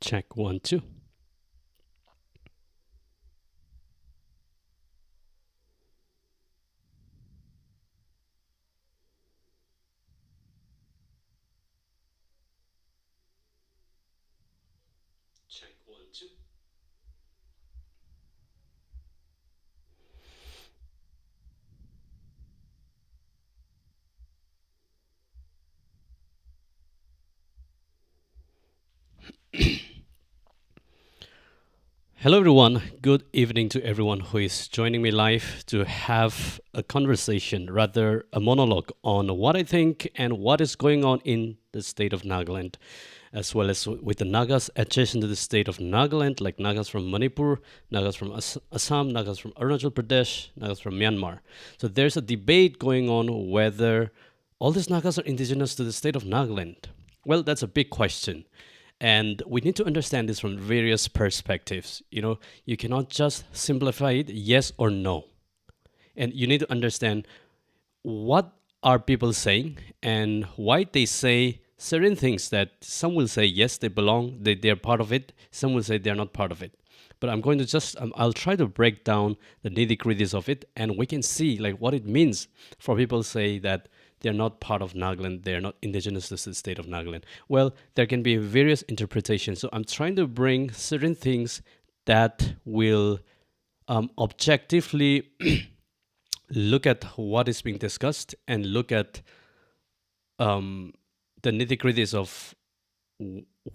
Check 1 2. Check 1 2. Hello, everyone. Good evening to everyone who is joining me live to have a conversation, rather a monologue on what I think and what is going on in the state of Nagaland, as well as with the Nagas adjacent to the state of Nagaland, like Nagas from Manipur, Nagas from Assam, Nagas from Arunachal Pradesh, Nagas from Myanmar. So there's a debate going on whether all these Nagas are indigenous to the state of Nagaland. Well, that's a big question. And we need to understand this from various perspectives. You cannot just simplify it yes or no. And you need to understand what are people saying and why they say certain things that some will say yes, they belong, they're part of it. Some will say they're not part of it. But I'm going to I'll try to break down the nitty gritties of it, and we can see like what it means for people say that they're not part of Nagaland, they're not indigenous to the state of Nagaland. Well, there can be various interpretations. So I'm trying to bring certain things that will objectively look at what is being discussed and look at the nitty gritties of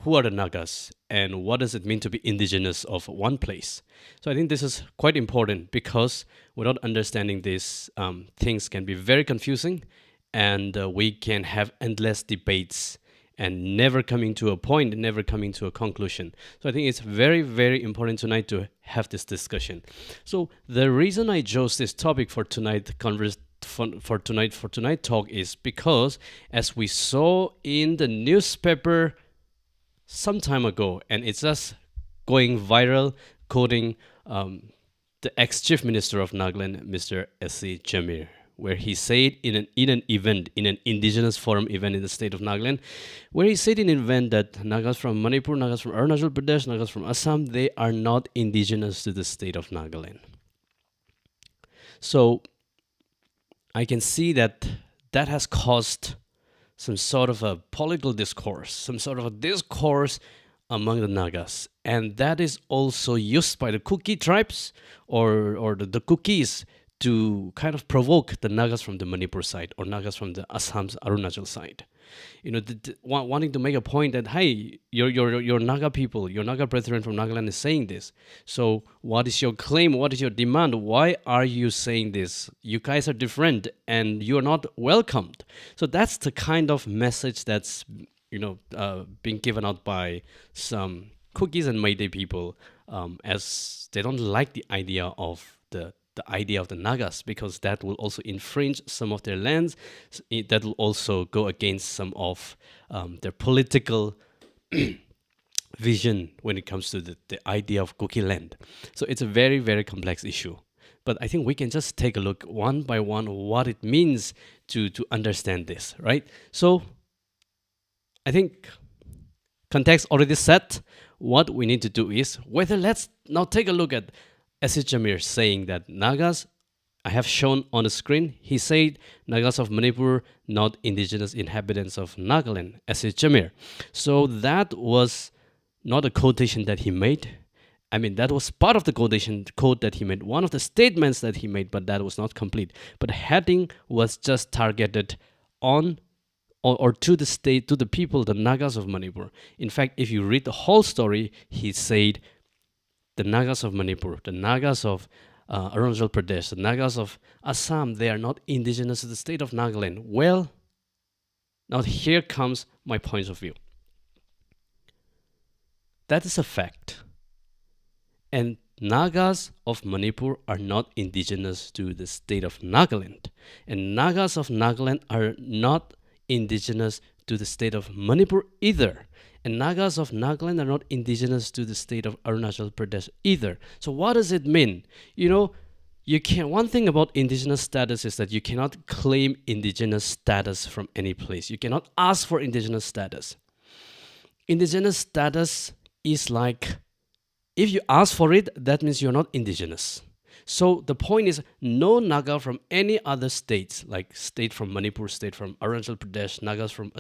who are the Nagas and what does it mean to be indigenous of one place. So I think this is quite important because without understanding this, things can be very confusing, and we can have endless debates and never coming to a point, never coming to a conclusion. So I think it's very, very important tonight to have this discussion. So the reason I chose this topic for tonight for tonight talk is because as we saw in the newspaper some time ago, and it's just going viral, quoting the ex-chief minister of Nagaland, Mr. S.C. Jamir, where he said in an event, in an indigenous forum event in the state of Nagaland, where he said in an event that Nagas from Manipur, Nagas from Arunachal Pradesh, Nagas from Assam, they are not indigenous to the state of Nagaland. So I can see that that has caused some sort of a political discourse, some sort of a discourse among the Nagas. And that is also used by the Kuki tribes or the Kukis to kind of provoke the Nagas from the Manipur side or Nagas from the Assam's Arunachal side. Wanting to make a point that, hey, your Naga people, your Naga brethren from Nagaland is saying this. So what is your claim? What is your demand? Why are you saying this? You guys are different and you are not welcomed. So that's the kind of message that's, being given out by some Kukis and Meitei people, as they don't like the idea of the idea of the Nagas, because that will also infringe some of their lands. That will also go against some of their political vision when it comes to the idea of Kuki land. So it's a very, very complex issue. But I think we can just take a look one by one what it means to understand this, right? So I think context already set. What we need to do is let's now take a look at S.H. Jamir saying that Nagas, I have shown on the screen, he said Nagas of Manipur, not indigenous inhabitants of Nagaland, S.H. Jamir. So that was not a quotation that he made. I mean, that was part of the quote that he made, one of the statements that he made, but that was not complete. But the heading was just targeted on or to the state, to the people, the Nagas of Manipur. In fact, if you read the whole story, he said the Nagas of Manipur, the Nagas of Arunachal Pradesh, the Nagas of Assam, they are not indigenous to the state of Nagaland. Well, now here comes my point of view. That is a fact. And Nagas of Manipur are not indigenous to the state of Nagaland. And Nagas of Nagaland are not indigenous to the state of Manipur either. And Nagas of Nagaland are not indigenous to the state of Arunachal Pradesh either. So what does it mean? You can't. One thing about indigenous status is that you cannot claim indigenous status from any place. You cannot ask for indigenous status. Indigenous status is like, if you ask for it, that means you're not indigenous. So the point is, no Naga from any other states, like state from Manipur, state from Arunachal Pradesh, Nagas from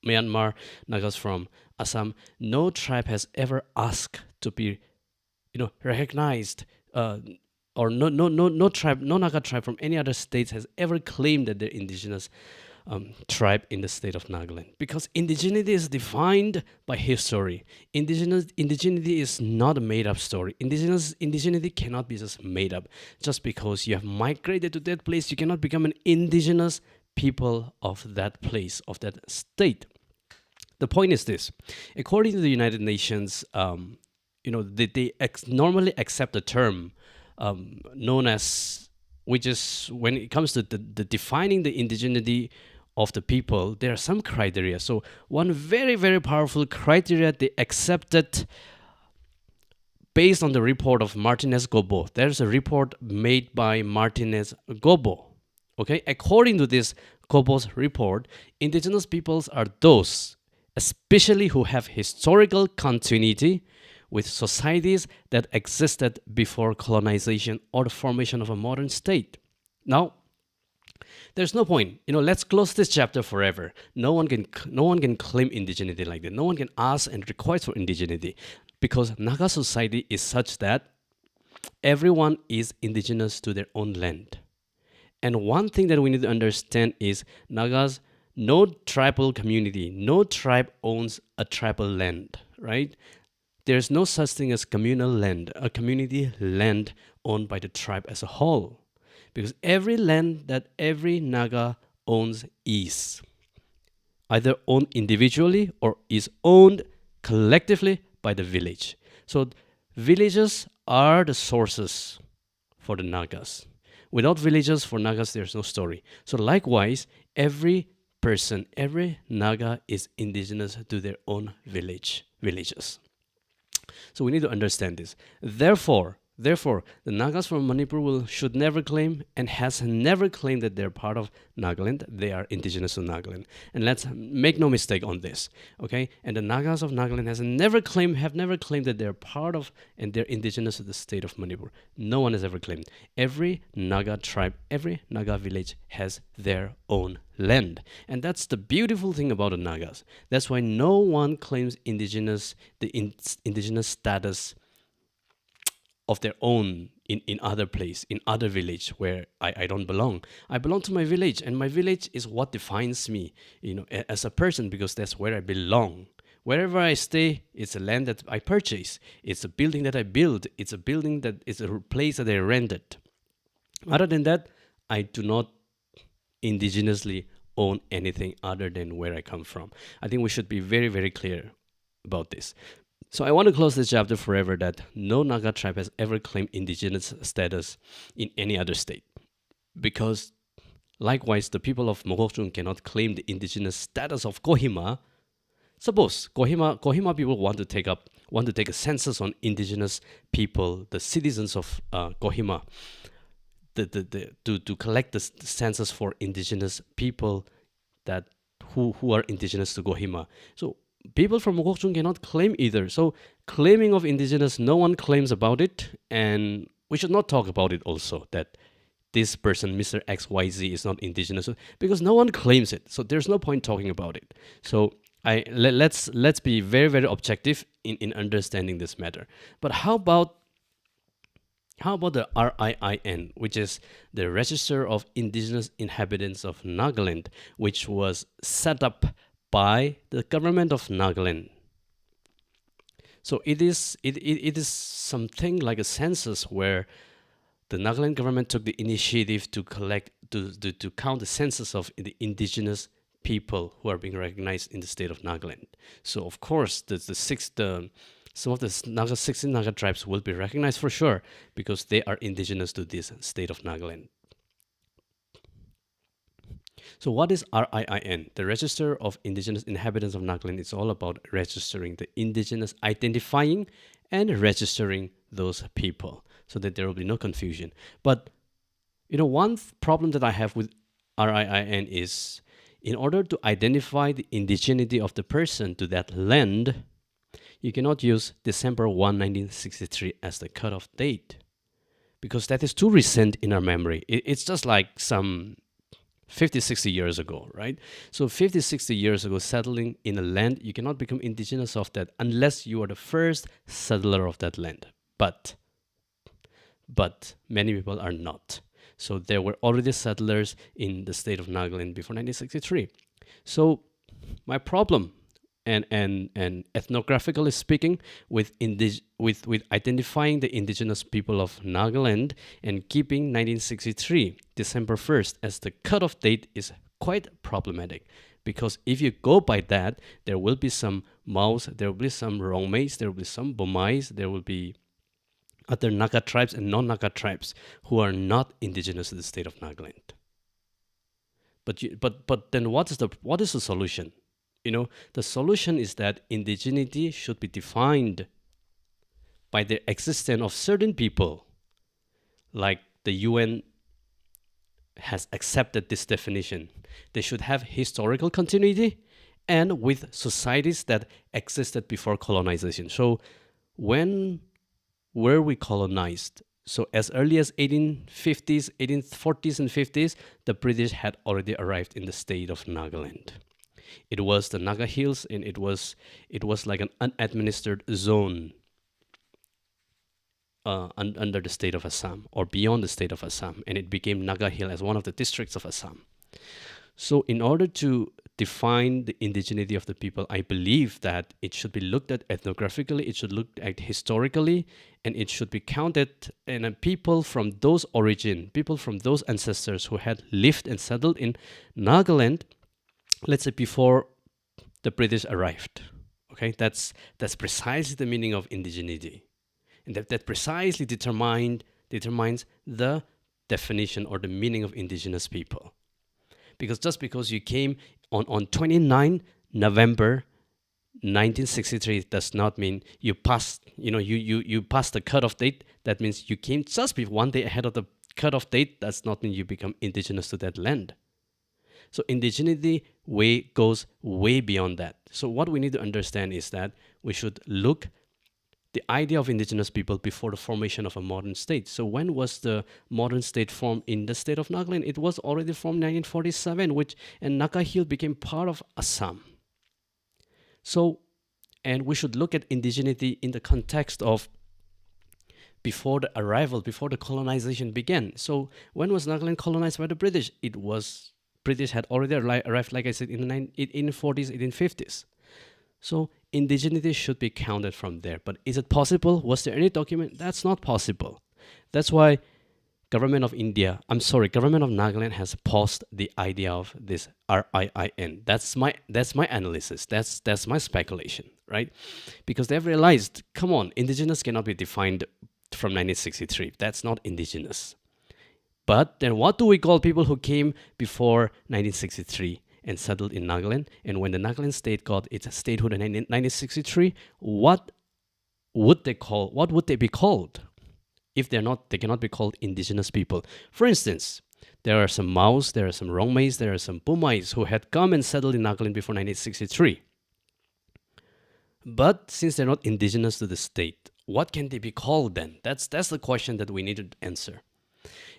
Myanmar, Nagas from Assam, no tribe has ever asked to be, recognized, or no tribe, no Naga tribe from any other states has ever claimed that they're indigenous tribe in the state of Nagaland, because indigeneity is defined by history. Indigeneity is not a made-up story. Indigeneity cannot be just made up. Just because you have migrated to that place, you cannot become an indigenous people of that place, of that state. The point is this: according to the United Nations, they normally accept the term known as, which is when it comes to the defining the indigeneity of the people, there are some criteria. So one very, very powerful criteria they accepted based on the report of Martinez Gobo. There's a report made by Martinez Gobo. Okay, according to this Gobo's report, indigenous peoples are those, especially who have historical continuity with societies that existed before colonization or the formation of a modern state. Now, there's no point. Let's close this chapter forever. No one can claim indigeneity like that. No one can ask and request for indigeneity, because Naga society is such that everyone is indigenous to their own land. And one thing that we need to understand is Nagas, no tribal community, no tribe owns a tribal land, right? There's no such thing as communal land, a community land owned by the tribe as a whole. Because every land that every Naga owns is either owned individually or is owned collectively by the village. So villages are the sources for the Nagas. Without villages, for Nagas, there's no story. So likewise, every person, every Naga is indigenous to their own villages. So we need to understand this. Therefore, the Nagas from Manipur should never claim and has never claimed that they're part of Nagaland. They are indigenous to Nagaland. And let's make no mistake on this, okay? And the Nagas of Nagaland have never claimed that they're part of and they're indigenous to the state of Manipur. No one has ever claimed. Every Naga tribe, every Naga village has their own land. And that's the beautiful thing about the Nagas. That's why no one claims indigenous status of their own in other place, in other village where I don't belong. I belong to my village, and my village is what defines me, as a person, because that's where I belong. Wherever I stay, it's a land that I purchase. It's a building that I build. It's a building that is a place that I rented. Other than that, I do not indigenously own anything other than where I come from. I think we should be very, very clear about this. So I want to close this chapter forever that no Naga tribe has ever claimed indigenous status in any other state. Because likewise, the people of Mokokchung cannot claim the indigenous status of Kohima. Suppose Kohima people want to take a census on indigenous people, the citizens of Kohima, to collect the census for indigenous people who are indigenous to Kohima. So people from Mokokchung cannot claim either. So claiming of indigenous, no one claims about it, and we should not talk about it also, that this person, Mr. XYZ, is not indigenous, because no one claims it. So there's no point talking about it. So let's be very, very objective in understanding this matter. But how about the RIIN, which is the Register of Indigenous Inhabitants of Nagaland, which was set up by the government of Nagaland? So it is something like a census where the Nagaland government took the initiative to collect to count the census of the indigenous people who are being recognized in the state of Nagaland. So of course some of the 16 Naga tribes will be recognized for sure, because they are indigenous to this state of Nagaland. So what is RIIN? The Register of Indigenous Inhabitants of Nagaland is all about registering the indigenous, identifying and registering those people so that there will be no confusion. But one problem that I have with RIIN is, in order to identify the indigeneity of the person to that land, you cannot use December 1, 1963 as the cutoff date because that is too recent in our memory. It's just like some 50, 60 years ago, right? So 50, 60 years ago, settling in a land, you cannot become indigenous of that unless you are the first settler of that land. But many people are not. So there were already settlers in the state of Nagaland before 1963. So my problem, and ethnographically speaking, with identifying the indigenous people of Nagaland and keeping 1963 December 1st as the cutoff date is quite problematic. Because if you go by that, there will be some Maos, there will be some Rongmeis, there will be some Bomais, there will be other Naga tribes and non-Naga tribes who are not indigenous to the state of Nagaland. But then what is the solution? The solution is that indigeneity should be defined by the existence of certain people, like the UN has accepted this definition. They should have historical continuity and with societies that existed before colonization. So when were we colonized? So as early as 1850s, 1840s and 50s, the British had already arrived in the state of Nagaland. It was the Naga Hills, and it was like an unadministered zone under the state of Assam or beyond the state of Assam, and it became Naga Hill as one of the districts of Assam. So in order to define the indigeneity of the people, I believe that it should be looked at ethnographically, it should look at historically, and it should be counted in people from those origin, people from those ancestors who had lived and settled in Nagaland, let's say before the British arrived. Okay, that's precisely the meaning of indigeneity. And that precisely determines the definition or the meaning of indigenous people. Because just because you came on 29 November 1963 does not mean you passed, you passed the cutoff date. That means you came just one day ahead of the cutoff date. Does not mean you become indigenous to that land. So indigeneity goes way beyond that. So what we need to understand is that we should look the idea of indigenous people before the formation of a modern state. So when was the modern state formed in the state of Nagaland? It was already formed in 1947, and Naga Hill became part of Assam. So, and we should look at indigeneity in the context of before the arrival, before the colonization began. So when was Nagaland colonized by the British? British had already arrived, like I said, in the 1840s, 1850s. So indigeneity should be counted from there. But is it possible? Was there any document? That's not possible. That's why government of Nagaland has paused the idea of this RIIN. That's my analysis. That's my speculation, right? Because they've realized, come on, indigenous cannot be defined from 1963. That's not indigenous. But then what do we call people who came before 1963 and settled in Nagaland? And when the Nagaland state got its statehood in 1963, what would they be called? If they cannot be called indigenous people. For instance, there are some Maos, there are some Rongmeis, there are some Bomais who had come and settled in Nagaland before 1963. But since they're not indigenous to the state, what can they be called then? That's the question that we need to answer.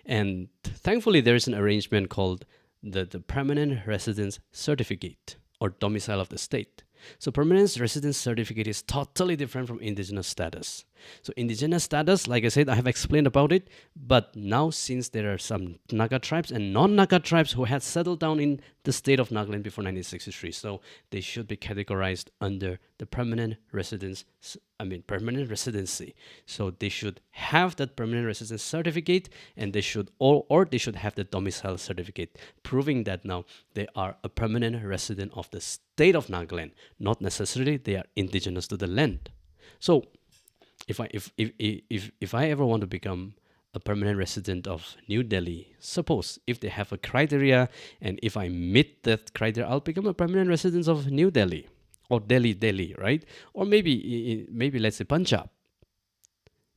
And thankfully, there is an arrangement called the Permanent Residence Certificate or Domicile of the State. So permanent residence certificate is totally different from indigenous status. So indigenous status, like I said, I have explained about it. But now, since there are some Naga tribes and non-Naga tribes who had settled down in the state of Nagaland before 1963, so they should be categorized under the permanent residency. So they should have that permanent residence certificate, and they should or they should have the domicile certificate, proving that now they are a permanent resident of the state of Nagaland, not necessarily they are indigenous to the land. So if I ever want to become a permanent resident of New Delhi, suppose if they have a criteria, and if I meet that criteria, I'll become a permanent resident of New Delhi or Delhi, right? Or maybe let's say Punjab.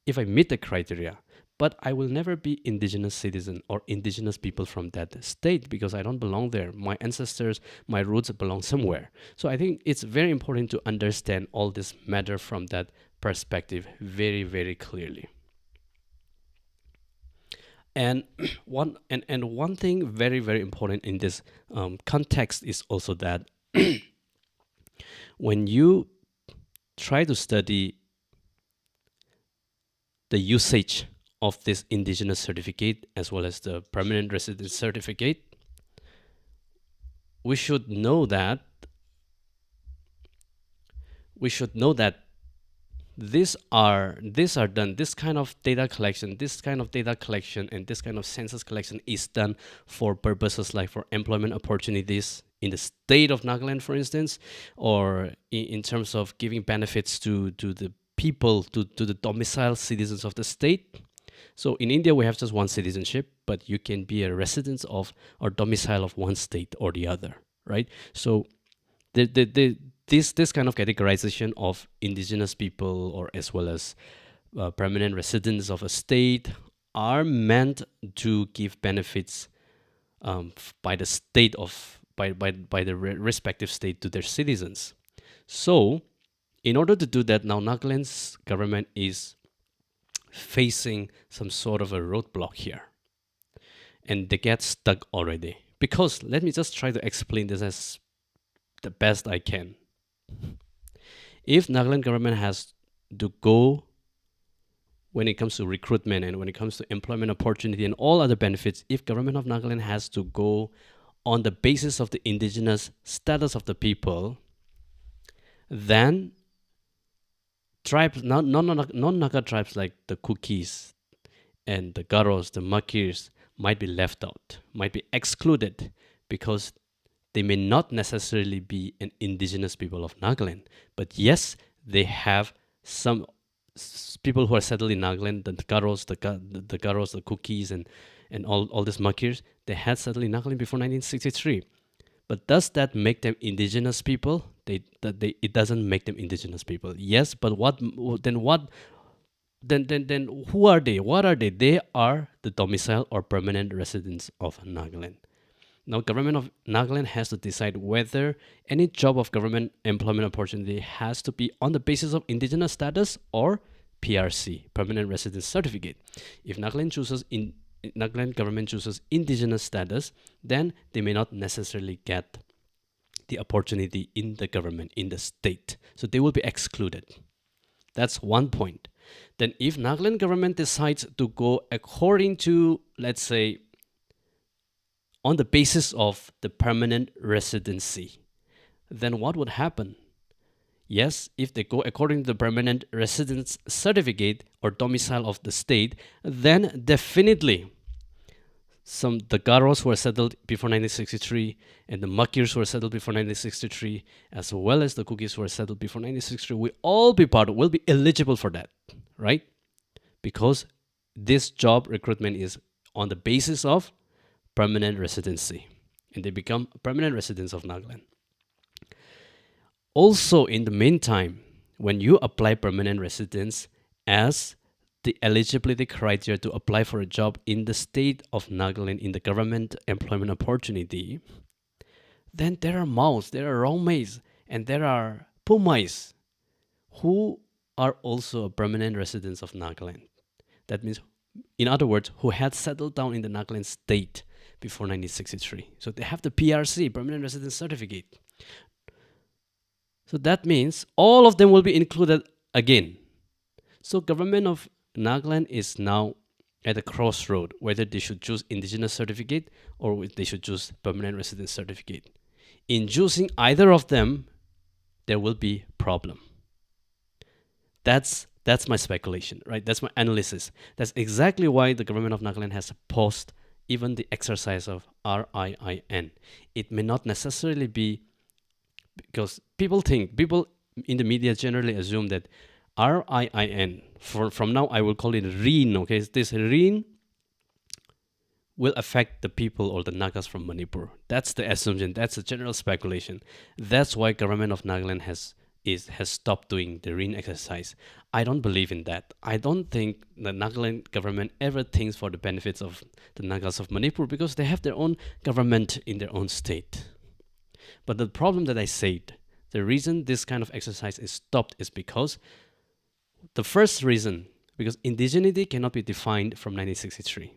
If I meet the criteria, but I will never be indigenous citizen or indigenous people from that state because I don't belong there. My ancestors, my roots belong somewhere. So I think it's very important to understand all this matter from that perspective very, very clearly. And one thing very, very important in this context is also that when you try to study the usage of this indigenous certificate as well as the permanent residence certificate, we should know that these are done, this kind of data collection and this kind of census collection is done for purposes like for employment opportunities in the state of Nagaland, for instance, or in terms of giving benefits to the people, to the domicile citizens of the state. So in India, we have just one citizenship, but you can be a resident of or domicile of one state or the other, right? So this kind of categorization of indigenous people or as well as permanent residents of a state are meant to give benefits by the state of by the respective state to their citizens. So in order to do that, now Nagaland's government is facing some sort of a roadblock here, and they get stuck already. Because let me just try to explain this as the best I can. If Nagaland government has to go, when it comes to recruitment and when it comes to employment opportunity and all other benefits, if government of Nagaland has to go on the basis of the indigenous status of the people, then tribes, non-Naga tribes like the Kukis and the Garos, the Makirs, might be left out, might be excluded because they may not necessarily be an indigenous people of Nagaland. But yes, they have some people who are settled in Nagaland, the Garos, the Garos, the Kukis, and all these Makirs, they had settled in Nagaland before 1963. But does that make them indigenous people? It doesn't make them indigenous people. Yes, but then who are they? What are they? They are the domicile or permanent residents of Nagaland. Now, government of Nagaland has to decide whether any job of government employment opportunity has to be on the basis of indigenous status or PRC, permanent residence certificate. If Nagaland government chooses indigenous status, then they may not necessarily get the opportunity in the government, in the state. So they will be excluded. That's one point. Then if Nagaland government decides to go according to, let's say, on the basis of the permanent residency, then what would happen? Yes, if they go according to the permanent residence certificate or domicile of the state, then definitely the Garos who were settled before 1963 and the Makirs who were settled before 1963, as well as the Kukis who were settled before 1963, will be eligible for that, right? Because this job recruitment is on the basis of permanent residency, and they become permanent residents of Nagaland. Also, in the meantime, when you apply permanent residence as the eligibility criteria to apply for a job in the state of Nagaland in the government employment opportunity, then there are Maos, there are Rongmeis, and there are Pumais who are also permanent residents of Nagaland. That means, in other words, who had settled down in the Nagaland state before 1963. So they have the PRC, permanent residence certificate. So that means all of them will be included again. So government of Nagaland is now at a crossroad whether they should choose indigenous certificate or they should choose permanent residence certificate. In choosing either of them, there will be problem. That's my speculation, right? That's my analysis. That's exactly why the government of Nagaland has paused even the exercise of RIIN. It may not necessarily be, because people in the media generally assume that RIIN, from now I will call it RIN, okay? This RIN will affect the people or the Nagas from Manipur. That's the assumption, that's the general speculation. That's why government of Nagaland has has stopped doing the ring exercise. I don't believe in that. I don't think the Nagaland government ever thinks for the benefits of the Nagas of Manipur because they have their own government in their own state. But the problem that I said, the reason this kind of exercise is stopped is because the first reason, because indigeneity cannot be defined from 1963.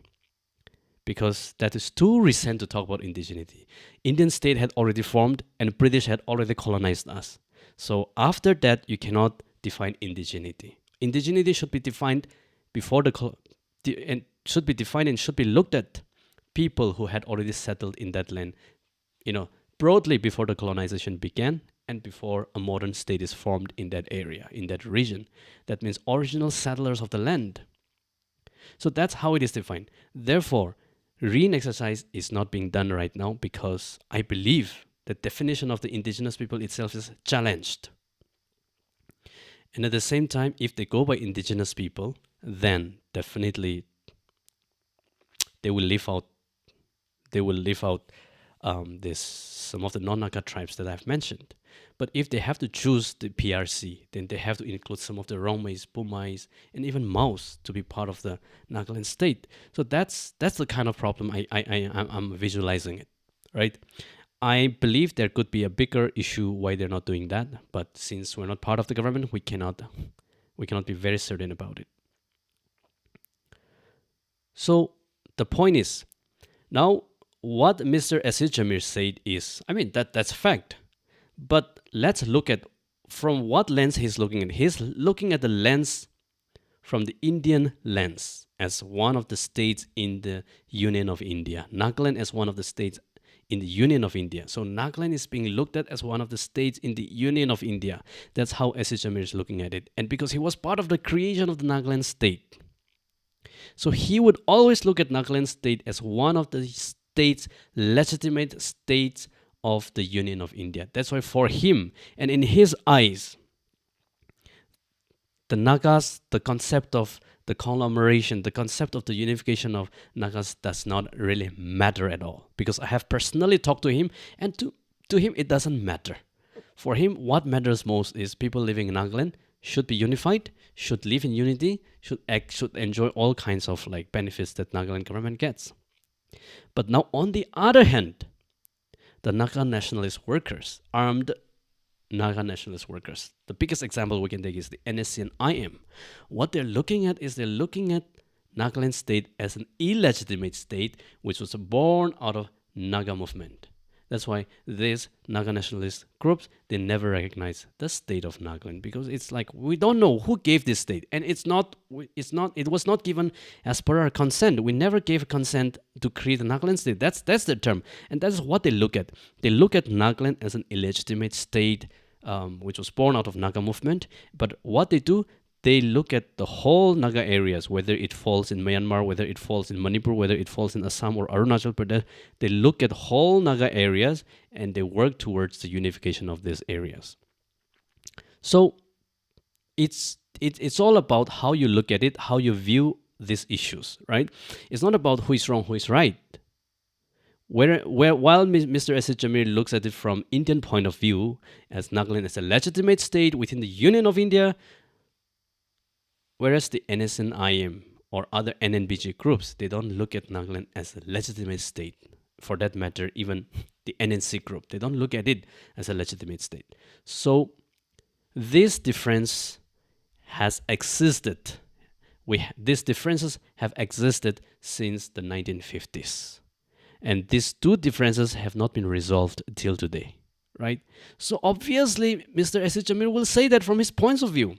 Because that is too recent to talk about indigeneity. Indian state had already formed and British had already colonized us. So after that, you cannot define indigeneity. Indigeneity should be defined before and should be defined and should be looked at people who had already settled in that land, broadly before the colonization began and before a modern state is formed in that area, in that region. That means original settlers of the land. So that's how it is defined. Therefore, Reen exercise is not being done right now because I believe the definition of the indigenous people itself is challenged. And at the same time, if they go by indigenous people, then definitely they will leave out some of the non-Naga tribes that I've mentioned. But if they have to choose the PRC, then they have to include some of the Romais, Pumais, and even Maus to be part of the Nagaland state. So that's the kind of problem I'm visualizing it, right? I believe there could be a bigger issue why they're not doing that, but since we're not part of the government, we cannot be very certain about it. So the point is, now what Mr. Aziz Jamir said is, that's a fact. But let's look at from what lens he's looking at. He's looking at the lens from the Indian lens as one of the states in the Union of India. Nagaland as one of the states in the Union of India. So Nagaland is being looked at as one of the states in the Union of India. That's how Aziz Jamir is looking at it. And because he was part of the creation of the Nagaland state. So he would always look at Nagaland state as one of the states, legitimate states of the Union of India. That's why for him, and in his eyes, the Nagas, the concept of the conglomeration, the concept of the unification of Nagas does not really matter at all. Because I have personally talked to him, and to him it doesn't matter. For him, what matters most is people living in Nagaland should be unified, should live in unity, should enjoy all kinds of benefits that Nagaland government gets. But now on the other hand, the Naga nationalist workers, armed Naga nationalist workers. The biggest example we can take is the NSC and IM. What they're looking at is they're looking at Nagaland state as an illegitimate state which was born out of Naga movement. That's why these Naga nationalist groups, they never recognize the state of Nagaland because it's like we don't know who gave this state, and it was not given as per our consent. We never gave consent to create a Nagaland state. That's the term, and that's what they look at. They look at Nagaland as an illegitimate state, which was born out of Naga movement. But what they do, they look at the whole Naga areas, whether it falls in Myanmar, whether it falls in Manipur, whether it falls in Assam or Arunachal Pradesh. They look at whole Naga areas and they work towards the unification of these areas. So it's all about how you look at it, how you view these issues, right? It's not about who is wrong, who is right. While Mr. Aziz Jamir looks at it from Indian point of view, as Nagaland as a legitimate state within the Union of India, whereas the NSNIM or other NNBG groups, they don't look at Nagaland as a legitimate state. For that matter, even the NNC group, they don't look at it as a legitimate state. So this difference has existed. These differences have existed since the 1950s. And these two differences have not been resolved till today, right? So obviously, Mr. Aziz Jamir will say that from his points of view.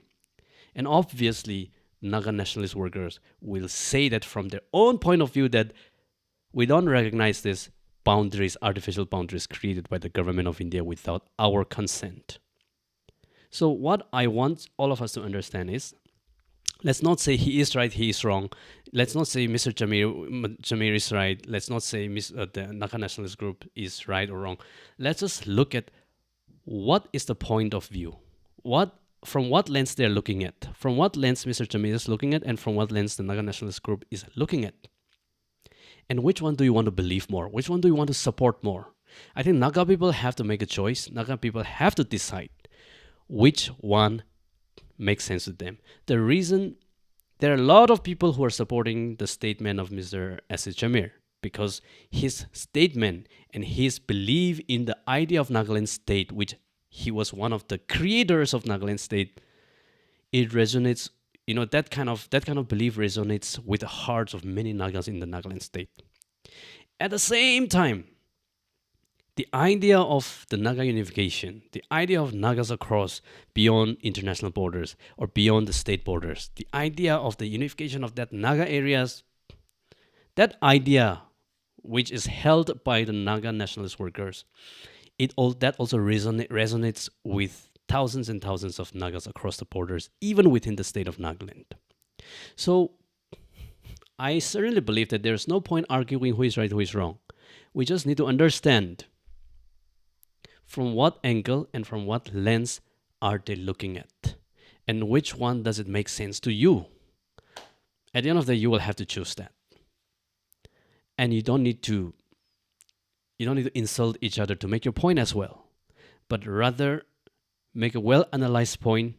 And obviously, Naga nationalist workers will say that from their own point of view that we don't recognize these boundaries, artificial boundaries created by the government of India without our consent. So what I want all of us to understand is, let's not say he is right, he is wrong. Let's not say Mr. Jamir is right. Let's not say the Naga nationalist group is right or wrong. Let's just look at what is the point of view. From what lens they're looking at, from what lens Mr. Jamir is looking at, and from what lens the Naga nationalist group is looking at. And which one do you want to believe more? Which one do you want to support more? I think Naga people have to make a choice. Naga people have to decide which one makes sense to them. The reason there are a lot of people who are supporting the statement of Mr. S. Jamir because his statement and his belief in the idea of Nagaland state, which he was one of the creators of Nagaland state, it resonates. That kind of belief resonates with the hearts of many Nagas in the Nagaland state. At the same time, the idea of the Naga unification, the idea of Nagas across beyond international borders or beyond the state borders, the idea of the unification of that Naga areas, that idea, which is held by the Naga nationalist workers, that also resonates with thousands and thousands of Nagas across the borders, even within the state of Nagaland. So I certainly believe that there's no point arguing who is right, who is wrong. We just need to understand from what angle and from what lens are they looking at, and which one does it make sense to you. At the end of the day, you will have to choose that, and you don't need to insult each other to make your point as well, but rather make a well-analyzed point.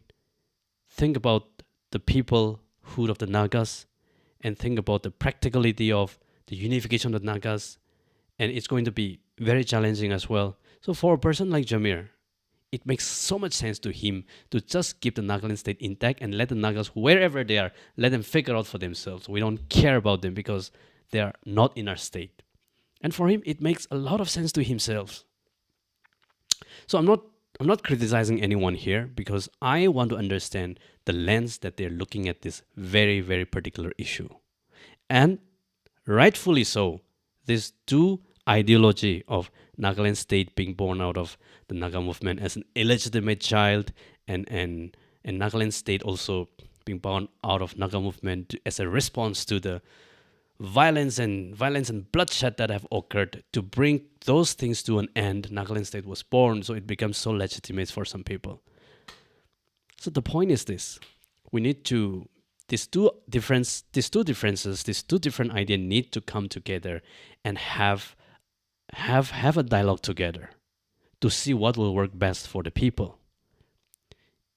Think about the peoplehood of the Nagas, and think about the practicality of the unification of the Nagas, and it's going to be very challenging as well. So for a person like Jamir, it makes so much sense to him to just keep the Nagaland state intact and let the Nagas, wherever they are, let them figure out for themselves. We don't care about them because they are not in our state. And for him, it makes a lot of sense to himself. So I'm not criticizing anyone here because I want to understand the lens that they're looking at this very, very particular issue. And rightfully so, these two ideology of Nagaland state being born out of the Naga movement as an illegitimate child, and Nagaland state also being born out of Naga movement as a response to the violence and bloodshed that have occurred. To bring those things to an end, Nagaland state was born, so it becomes so legitimate for some people. So the point is this: we need to these two different ideas need to come together and have a dialogue together to see what will work best for the people.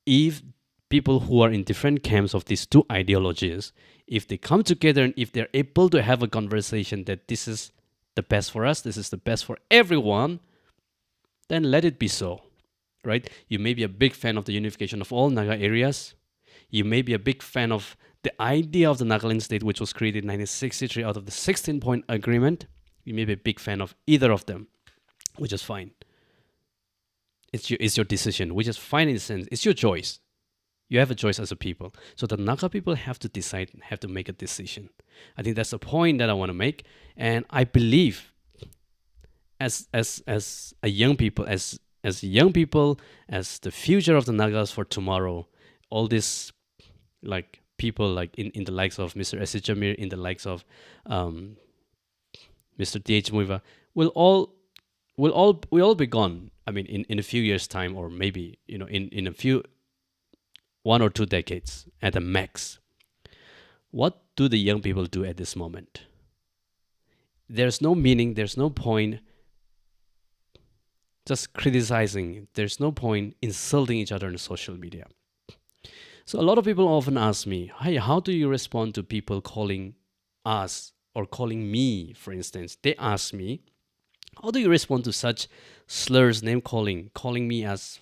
If people who are in different camps of these two ideologies, if they come together and if they're able to have a conversation that this is the best for us, this is the best for everyone, then let it be so, right? You may be a big fan of the unification of all Naga areas. You may be a big fan of the idea of the Nagaland state, which was created in 1963 out of the 16-point agreement. You may be a big fan of either of them, which is fine. It's your decision, which is fine in a sense. It's your choice. You have a choice as a people. So the Naga people have to decide, have to make a decision. I think that's the point that I want to make. And I believe as a young people, as young people, as the future of the Nagas for tomorrow, all these like people like in the likes of Mr. S. Jamir, in the likes of Mr. T.H. Muiva, will all be gone. I mean, in a few years' time, or maybe in a few 1 or 2 decades at the max. What do the young people do at this moment? There's no meaning. There's no point just criticizing. There's no point insulting each other on social media. So a lot of people often ask me, hey, how do you respond to people calling us or calling me, for instance? They ask me, how do you respond to such slurs, name calling us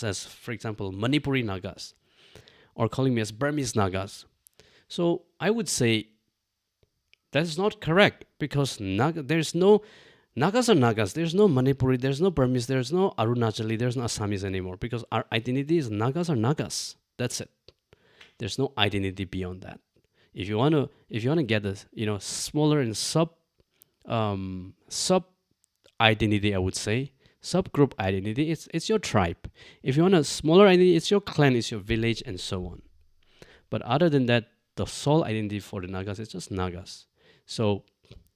as, for example, Manipuri Nagas, or calling me as Burmese Nagas? So I would say that's not correct, because there's no Nagas are Nagas. There's no Manipuri, there's no Burmese, there's no Arunachali, there's no Assamese anymore, because our identity is Nagas are Nagas. That's it. There's no identity beyond that. If you want to get a smaller and sub identity, I would say subgroup identity, it's your tribe. If you want a smaller identity, it's your clan, it's your village, and so on. But other than that, the sole identity for the Nagas is just Nagas. So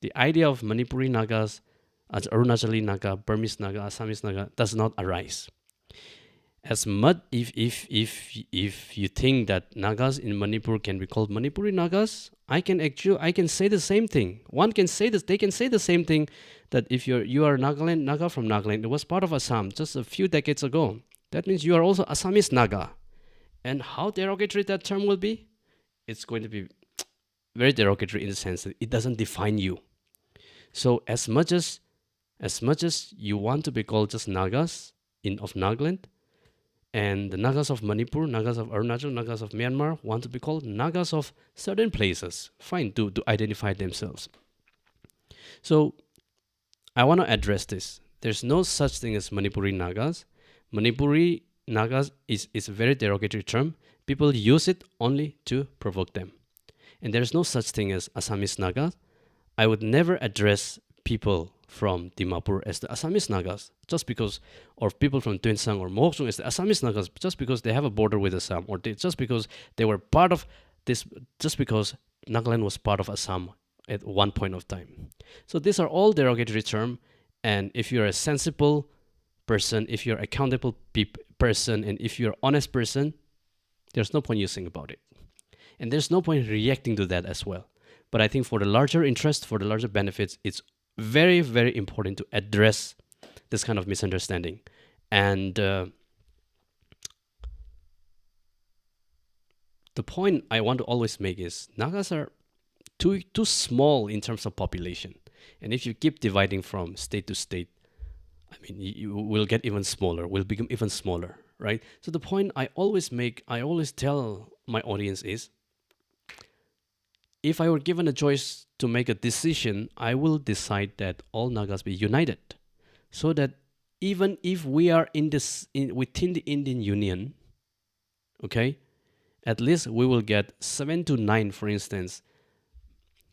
the idea of Manipuri Nagas, as Arunachali Naga, Burmese Naga, Assamese Naga does not arise. As much if you think that Nagas in Manipur can be called Manipuri Nagas, I can say the same thing. One can say this. They can say the same thing, that if you are Naga from Nagaland, it was part of Assam just a few decades ago. That means you are also Assamese Naga. And how derogatory that term will be? It's going to be very derogatory in the sense that it doesn't define you. So as much as you want to be called just Nagas of Nagaland, and the Nagas of Manipur, Nagas of Arunachal, Nagas of Myanmar want to be called Nagas of certain places, fine, to identify themselves. So I want to address this. There's no such thing as Manipuri Nagas. Manipuri Nagas is a very derogatory term. People use it only to provoke them. And there's no such thing as Assamese Nagas. I would never address people from Dimapur as the Assamese Nagas just because, or people from Tuensang or Moksung as the Assamese Nagas just because they have a border with Assam, or just because they were part of this, just because Nagaland was part of Assam at one point of time. So these are all derogatory terms, and if you're a sensible person, if you're accountable person, and if you're honest person, there's no point using about it. And there's no point reacting to that as well. But I think for the larger interest, for the larger benefits, it's very, very important to address this kind of misunderstanding. And the point I want to always make is Nagas are too small in terms of population. And if you keep dividing from state to state, I mean, you will get even smaller, will become even smaller, right? So the point I always make, I always tell my audience is, if I were given a choice to make a decision, I will decide that all Nagas be united, so that even if we are within the Indian Union, okay, at least we will get 7 to 9, for instance,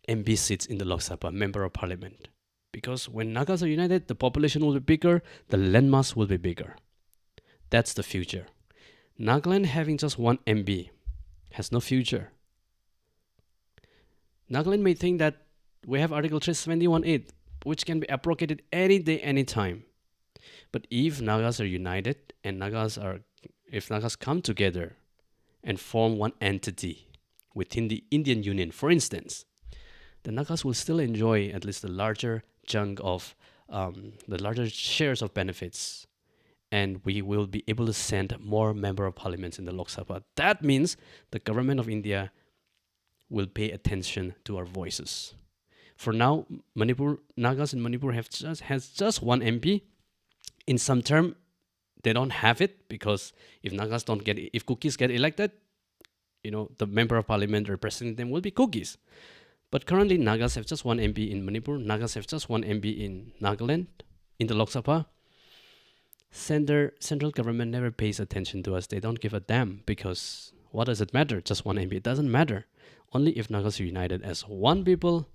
MP seats in the Lok Sabha, Member of Parliament. Because when Nagas are united, the population will be bigger, the landmass will be bigger. That's the future. Nagaland having just one MP has no future. Nagaland may think that we have Article 371(8), which can be abrogated any day, any time. But if Nagas are united and if Nagas come together and form one entity within the Indian Union, for instance, the Nagas will still enjoy at least the larger chunk of the larger shares of benefits, and we will be able to send more member of parliaments in the Lok Sabha. That means the government of India will pay attention to our voices. For now, Nagas in Manipur has just one MP. In some term, they don't have it because if cookies get elected, the member of parliament representing them will be cookies. But currently, Nagas have just one MP in Manipur. Nagas have just one MP in Nagaland, in the Lok Sabha. Central government never pays attention to us. They don't give a damn because what does it matter? Just one MP. It doesn't matter. Only if Nagas are united as one people,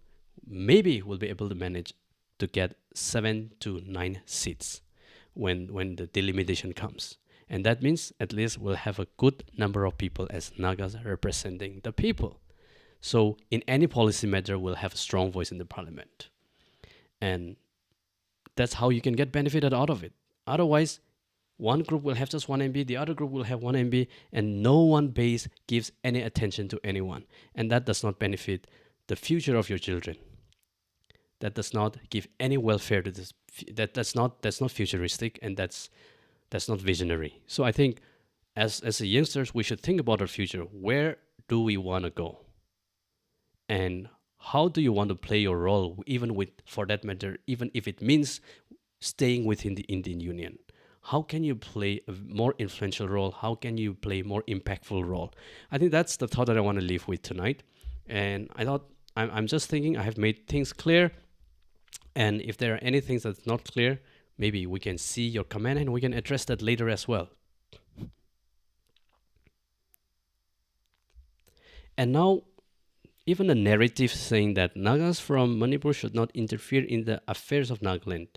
maybe we'll be able to manage to get 7 to 9 seats when the delimitation comes. And that means at least we'll have a good number of people as Nagas representing the people. So in any policy matter, we'll have a strong voice in the parliament. And that's how you can get benefited out of it. Otherwise, one group will have just one MP, the other group will have one MP, and no one base gives any attention to anyone. And that does not benefit the future of your children. That does not give any welfare to this. That's not futuristic, and that's not visionary. So I think as youngsters, we should think about our future. Where do we want to go? And how do you want to play your role, for that matter, even if it means staying within the Indian Union? How can you play a more influential role? How can you play a more impactful role? I think that's the thought that I want to leave with tonight. And I thought, I'm just thinking I have made things clear. And if there are any things that's not clear, maybe we can see your comment and we can address that later as well. And now, even the narrative saying that Nagas from Manipur should not interfere in the affairs of Nagaland,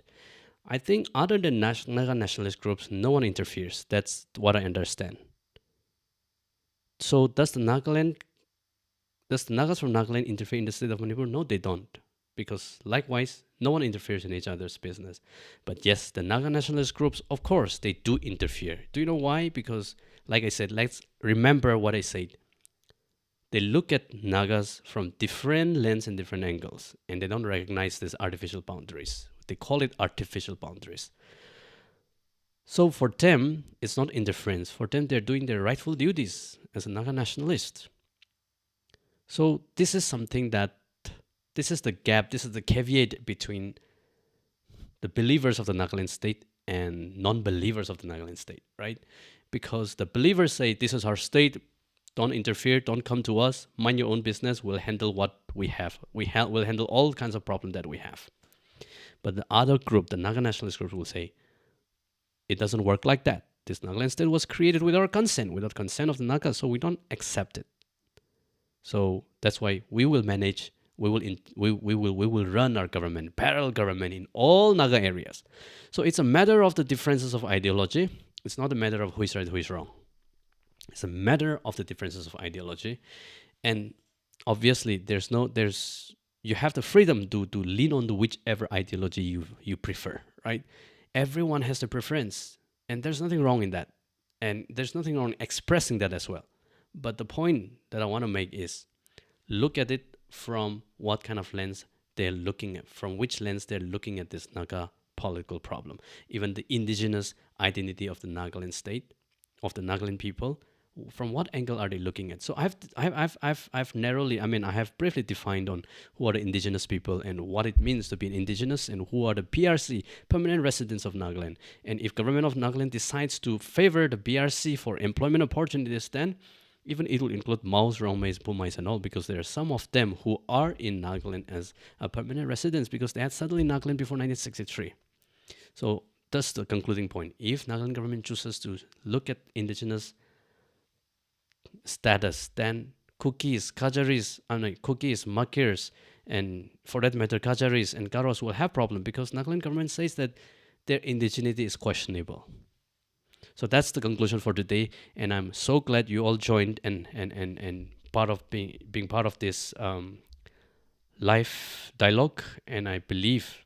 I think other than Naga nationalist groups, no one interferes. That's what I understand. So does the Nagas from Nagaland interfere in the state of Manipur? No, they don't. Because likewise, no one interferes in each other's business. But yes, the Naga nationalist groups, of course, they do interfere. Do you know why? Because, like I said, let's remember what I said. They look at Nagas from different lens and different angles, and they don't recognize these artificial boundaries. They call it artificial boundaries. So for them, it's not indifference. For them, they're doing their rightful duties as a Naga nationalist. So this is something that, this is the gap, this is the caveat between the believers of the Nagaland state and non-believers of the Nagaland state, right? Because the believers say, this is our state, don't interfere, don't come to us, mind your own business, we'll handle what we have. We'll handle all kinds of problems that we have. But the other group, the Naga nationalist group, will say, it doesn't work like that. This Nagaland state was created without consent, without consent of the Nagas, so we don't accept it. So that's why we will manage, we will run our government, parallel government in all Naga areas. So it's a matter of the differences of ideology. It's not a matter of who is right, who is wrong. It's a matter of the differences of ideology. And obviously you have the freedom to lean on to whichever ideology you prefer, right? Everyone has their preference, and there's nothing wrong in that. And there's nothing wrong expressing that as well. But the point that I want to make is, look at it from what kind of lens they're looking at, from which lens they're looking at this Naga political problem. Even the indigenous identity of the Nagaland state, of the Nagaland people, from what angle are they looking at? So I've narrowly, I have briefly defined on who are the indigenous people and what it means to be an indigenous, and who are the PRC, permanent residents of Nagaland. And if government of Nagaland decides to favor the PRC for employment opportunities, then even it will include Maus, Rongmais, Pumais, and all, because there are some of them who are in Nagaland as a permanent residents because they had settled in Nagaland before 1963. So that's the concluding point. If Nagaland government chooses to look at indigenous status, then Kukis, Makirs, and for that matter, Kajaris and Garos will have problem because Nagaland government says that their indigeneity is questionable. So that's the conclusion for today, and I'm so glad you all joined and part of being part of this live dialogue. And I believe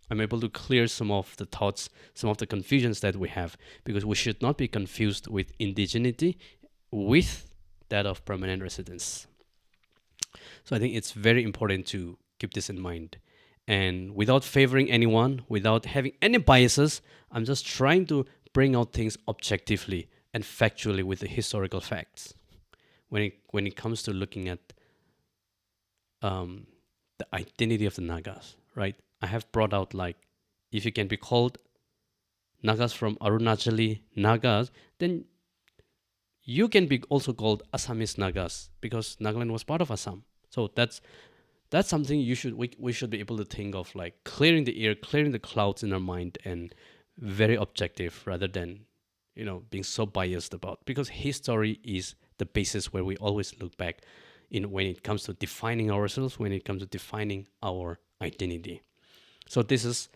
I'm able to clear some of the thoughts, some of the confusions that we have, because we should not be confused with indigeneity with that of permanent residence. So I think it's very important to keep this in mind. And without favoring anyone, without having any biases, I'm just trying to bring out things objectively and factually with the historical facts. When it comes to looking at the identity of the Nagas, right? I have brought out, like, if you can be called Nagas from Arunachali Nagas, then you can be also called Assamese Nagas because Nagaland was part of Assam. So that's something we should be able to think of, like clearing the air, clearing the clouds in our mind, and very objective rather than being so biased about, because history is the basis where we always look back in when it comes to defining ourselves, when it comes to defining our identity. So this is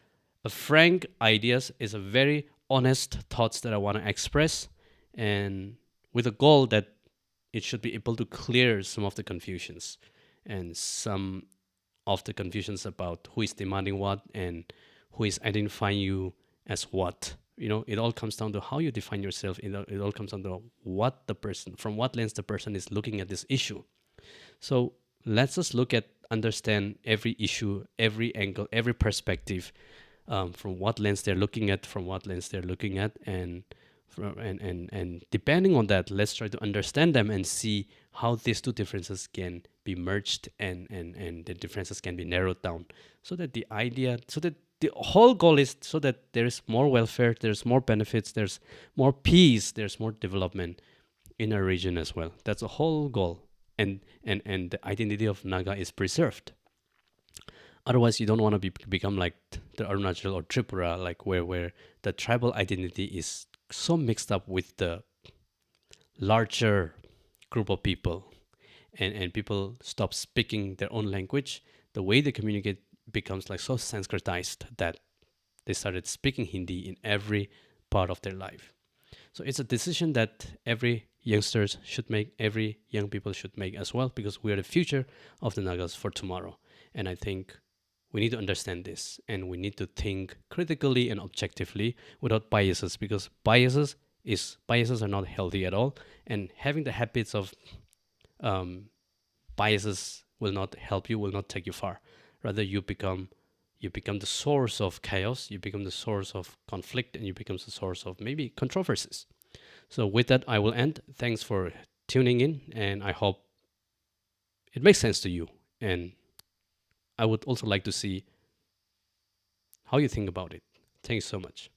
a frank ideas, is a very honest thoughts that I want to express, and with a goal that it should be able to clear some of the confusions and some of the confusions about who is demanding what and who is identifying you as what. It all comes down to how you define yourself. It all comes down to what the person, from what lens the person is looking at this issue. So let's just understand every issue, every angle, every perspective, from what lens they're looking at, and depending on that, let's try to understand them and see how these two differences can be merged and the differences can be narrowed down, so that the whole goal is so that there is more welfare, there's more benefits, there's more peace, there's more development in our region as well. That's the whole goal, and the identity of Naga is preserved. Otherwise, you don't want to become like the Arunachal or Tripura, like where the tribal identity is so mixed up with the larger group of people, and people stop speaking their own language. The way they communicate becomes like so Sanskritized that they started speaking Hindi in every part of their life. So it's a decision that every youngsters should make, every young people should make as well, because we are the future of the Nagas for tomorrow. And I think we need to understand this, and we need to think critically and objectively without biases, because biases are not healthy at all, and having the habits of biases will not help you, will not take you far. Rather, you become you become the source of chaos, you become the source of conflict, and you become the source of maybe controversies. So, with that, I will end. Thanks for tuning in, and I hope it makes sense to you. And I would also like to see how you think about it. Thanks so much.